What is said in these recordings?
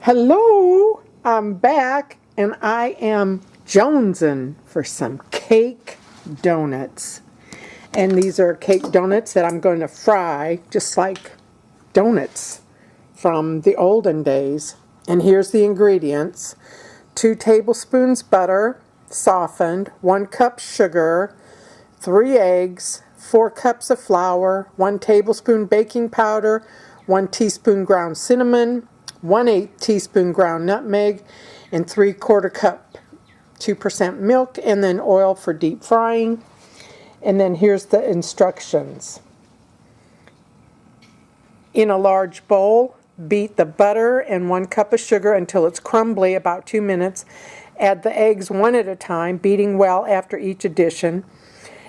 Hello, I'm back and I am jonesing for some cake donuts. And these are cake donuts that I'm going to fry just like donuts from the olden days. And here's the ingredients: 2 tablespoons butter, softened, 1 cup sugar, 3 eggs, 4 cups of flour, 1 tablespoon baking powder, 1 teaspoon ground cinnamon, 1/8 teaspoon ground nutmeg, and 3/4 cup 2% milk, and then oil for deep frying. And then here's the instructions. In a large bowl, beat the butter and 1 cup of sugar until it's crumbly, about 2 minutes. Add the eggs one at a time, beating well after each addition.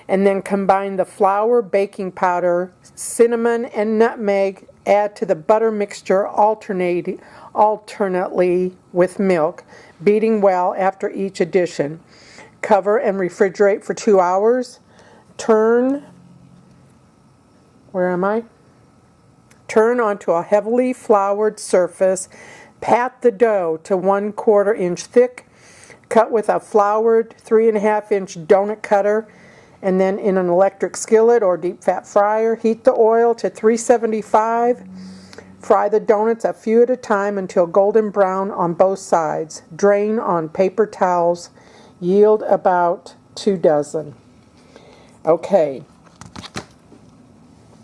And then combine the flour, baking powder, cinnamon, and nutmeg. Add to the butter mixture alternately with milk, beating well after each addition. Cover and refrigerate for 2 hours. Turn onto a heavily floured surface. Pat the dough to 1/4 inch thick. Cut with a floured 3.5 inch donut cutter. And then in an electric skillet or deep fat fryer, heat the oil to 375. Fry the donuts a few at a time until golden brown on both sides. Drain on paper towels. Yield about 2 dozen. Okay.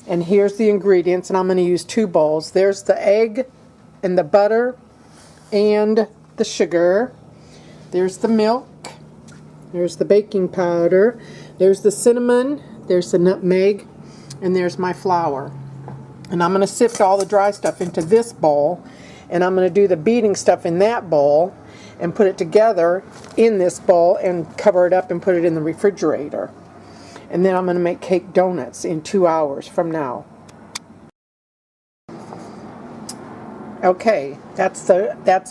And here's the ingredients, and I'm going to use 2 bowls. There's the egg and the butter and the sugar. There's the milk. There's the baking powder. There's the cinnamon, there's the nutmeg, and there's my flour. And I'm going to sift all the dry stuff into this bowl, and I'm going to do the beating stuff in that bowl and put it together in this bowl and cover it up and put it in the refrigerator. And then I'm going to make cake donuts in 2 hours from now. Okay, that's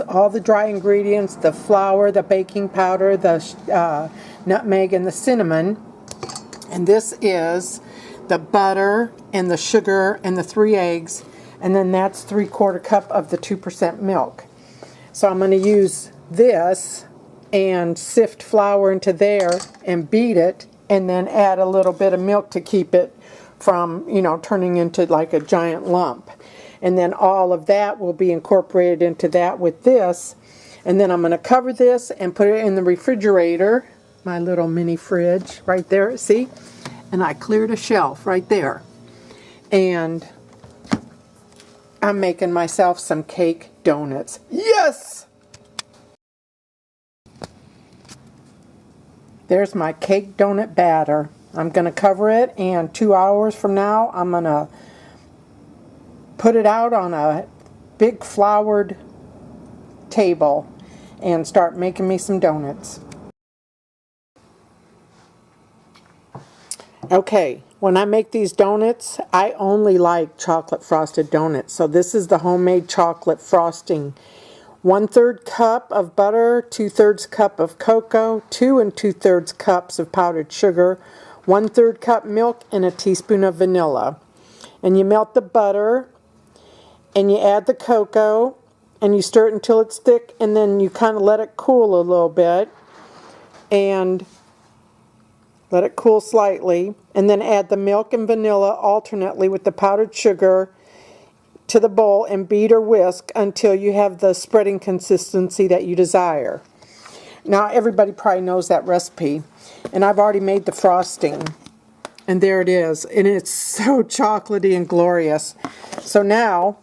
all the dry ingredients: the flour, the baking powder, the nutmeg, and the cinnamon. And this is the butter and the sugar and the 3 eggs, and then that's 3/4 cup of the 2% milk. So I'm going to use this and sift flour into there and beat it, and then add a little bit of milk to keep it from, turning into like a giant lump. And then all of that will be incorporated into that with this. And then I'm going to cover this and put it in the refrigerator, my little mini fridge right there, see? And I cleared a shelf right there. And I'm making myself some cake donuts. Yes! There's my cake donut batter. I'm going to cover it, and 2 hours from now I'm going to put it out on a big floured table and start making me some donuts. Okay, when I make these donuts, I only like chocolate frosted donuts. So this is the homemade chocolate frosting. 1/3 cup of butter, 2/3 cup of cocoa, 2 2/3 cups of powdered sugar, 1/3 cup milk, and a teaspoon of vanilla. And you melt the butter, and you add the cocoa, and you stir it until it's thick, and then you kind of let it cool a little bit, and let it cool slightly, and then add the milk and vanilla alternately with the powdered sugar to the bowl, and beat or whisk until you have the spreading consistency that you desire. Now everybody probably knows that recipe, and I've already made the frosting, and there it is, and it's so chocolatey and glorious. So now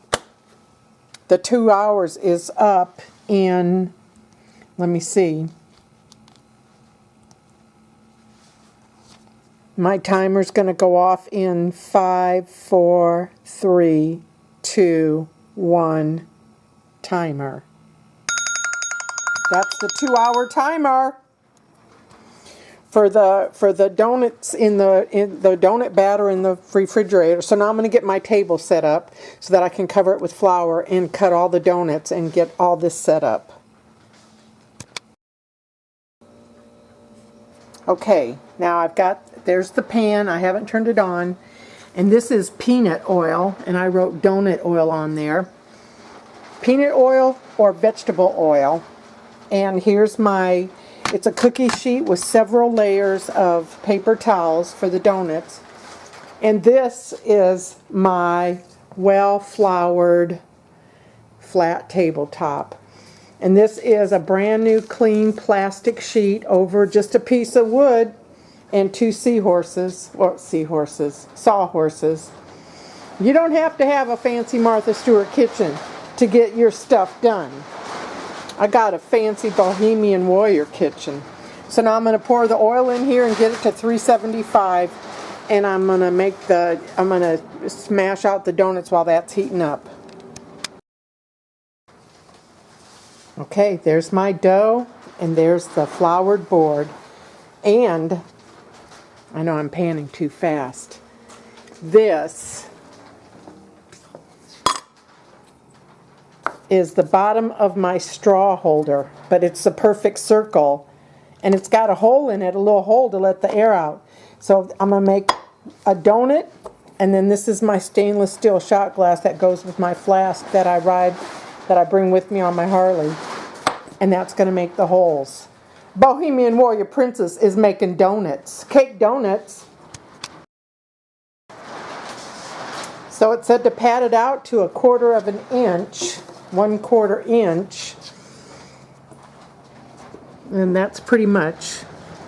the 2 hours is up in, let me see, my timer's going to go off in 5, 4, 3, 2, 1, timer. That's the 2-hour timer for the donuts in the donut batter in the refrigerator. So now I'm going to get my table set up so that I can cover it with flour and cut all the donuts and get all this set up. Okay, now there's the pan. I haven't turned it on. And this is peanut oil, and I wrote donut oil on there. peanut oil or vegetable oil. And here's my, it's a cookie sheet with several layers of paper towels for the donuts. And this is my well-floured flat tabletop. And this is a brand new clean plastic sheet over just a piece of wood and two sawhorses. You don't have to have a fancy Martha Stewart kitchen to get your stuff done. I got a fancy Bohemian Warrior kitchen. So now I'm going to pour the oil in here and get it to 375, and I'm going to smash out the donuts while that's heating up. Okay, there's my dough, and there's the floured board. And I know I'm panning too fast. This is the bottom of my straw holder, but it's a perfect circle, and it's got a hole in it, a little hole to let the air out. So I'm going to make a donut, and then this is my stainless steel shot glass that goes with my flask that I bring with me on my Harley, and that's going to make the holes. Bohemian Warrior Princess is making donuts, cake donuts. So it said to pat it out to 1/4 inch, 1/4 inch, and that's pretty much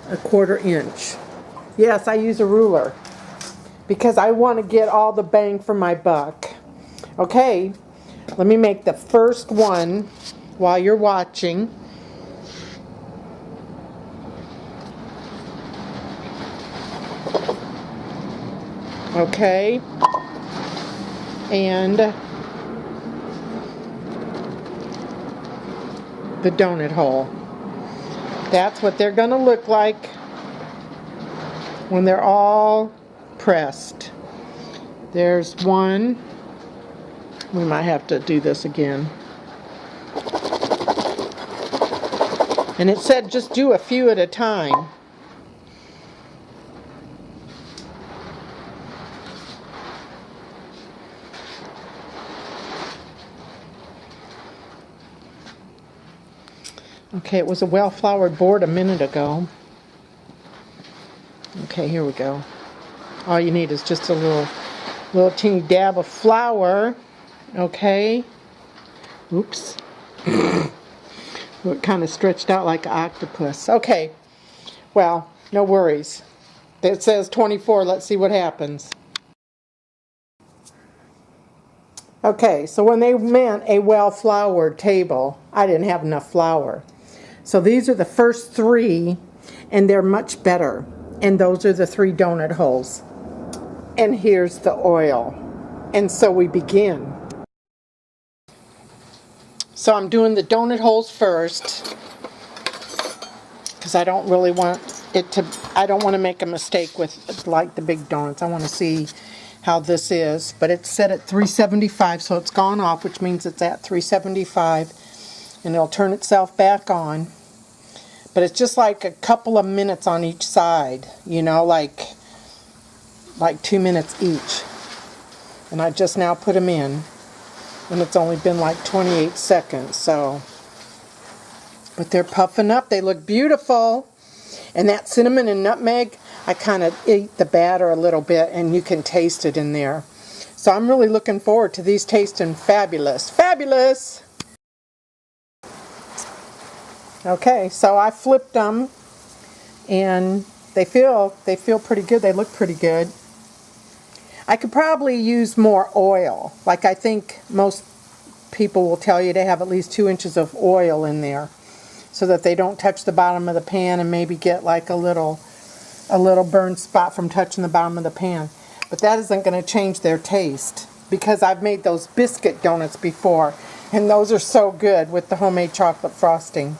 1/4 inch. Yes, I use a ruler because I want to get all the bang for my buck. Okay, let me make the first one while you're watching. Okay, and the donut hole. That's what they're going to look like when they're all pressed. There's one. We might have to do this again. And it said just do a few at a time. Okay, it was a well-floured board a minute ago. Okay, here we go. All you need is just a little teeny dab of flour. Okay. Oops. It kind of stretched out like an octopus. Okay. Well, no worries. It says 24. Let's see what happens. Okay, so when they meant a well-floured table, I didn't have enough flour. So these are the first three, and they're much better. And those are the 3 donut holes. And here's the oil. And so we begin. So I'm doing the donut holes first, because I don't really want I don't want to make a mistake with like the big donuts. I want to see how this is. But it's set at 375, so it's gone off, which means it's at 375. And it'll turn itself back on. But it's just like a couple of minutes on each side, you know, like 2 minutes each. And I just now put them in, and it's only been like 28 seconds, so. But they're puffing up. They look beautiful. And that cinnamon and nutmeg, I kind of ate the batter a little bit, and you can taste it in there. So I'm really looking forward to these tasting fabulous. Fabulous! Okay, so I flipped them, and they feel pretty good. They look pretty good. I could probably use more oil. Like I think most people will tell you to have at least 2 inches of oil in there, so that they don't touch the bottom of the pan and maybe get like a little burned spot from touching the bottom of the pan. But that isn't going to change their taste, because I've made those biscuit donuts before, and those are so good with the homemade chocolate frosting.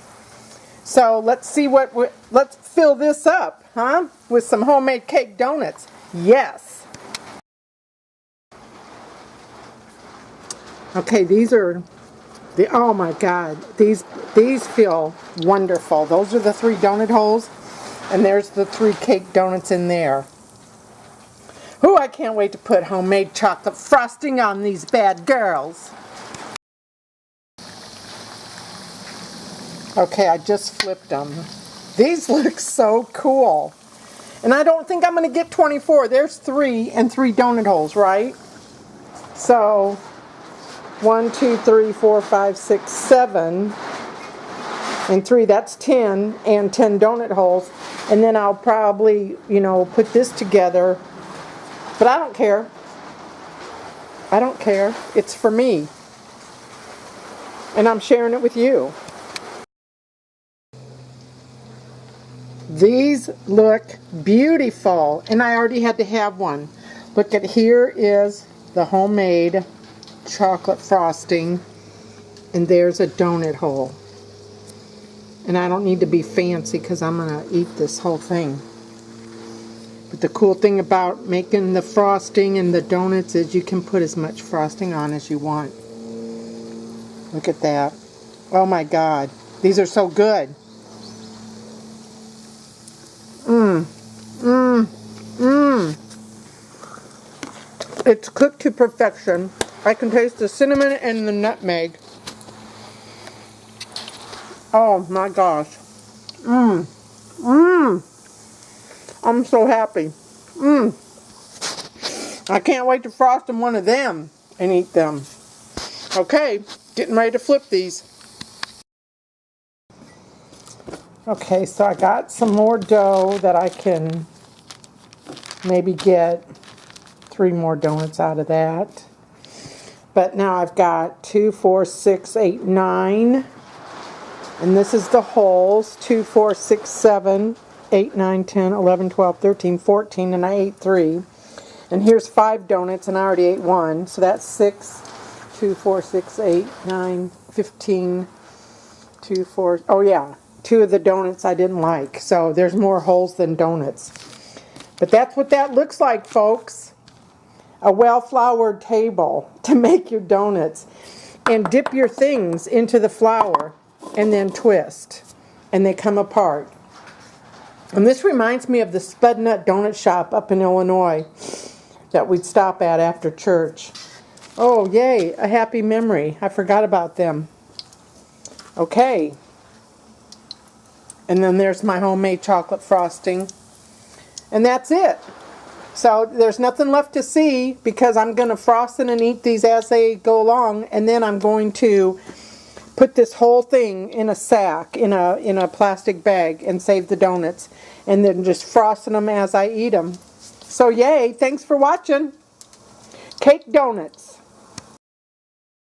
So let's see let's fill this up, huh? With some homemade cake donuts. Yes. Okay, these are oh my God, these feel wonderful. Those are the 3 donut holes, and there's the 3 cake donuts in there. Ooh, I can't wait to put homemade chocolate frosting on these bad girls. Okay, I just flipped them. These look so cool. And I don't think I'm going to get 24. There's 3 and 3 donut holes, right? So 1, 2, 3, 4, 5, 6, 7, and 3, that's 10, and 10 donut holes. And then I'll probably, put this together. But I don't care. I don't care. It's for me. And I'm sharing it with you. These look beautiful. And I already had to have one. Look at, here is the homemade chocolate frosting. And there's a donut hole. And I don't need to be fancy because I'm going to eat this whole thing. But the cool thing about making the frosting and the donuts is you can put as much frosting on as you want. Look at that. Oh my God. These are so good. It's cooked to perfection. I can taste the cinnamon and the nutmeg. Oh my gosh. I'm so happy. I can't wait to frost them one of them and eat them. Okay, getting ready to flip these. Okay, so I got some more dough that I can maybe get 3 more donuts out of that. But now I've got 2, 4, 6, 8, 9. And this is the holes. 2, 4, 6, 7, 8, 9, 10, 11, 12, 13, 14, and I ate 3. And here's 5 donuts, and I already ate 1. So that's 6, 2, 4, 6, 8, 9, 15, 2, 4. Oh yeah, 2 of the donuts I didn't like. So there's more holes than donuts. But that's what that looks like, folks. A well-floured table to make your donuts. And dip your things into the flour and then twist. And they come apart. And this reminds me of the Spud Nut Donut Shop up in Illinois that we'd stop at after church. Oh, yay, a happy memory. I forgot about them. Okay. And then there's my homemade chocolate frosting. And that's it. So there's nothing left to see because I'm going to frost it and eat these as they go along. And then I'm going to put this whole thing in a sack, in a plastic bag, and save the donuts. And then just frosting them as I eat them. So yay, thanks for watching. Cake donuts.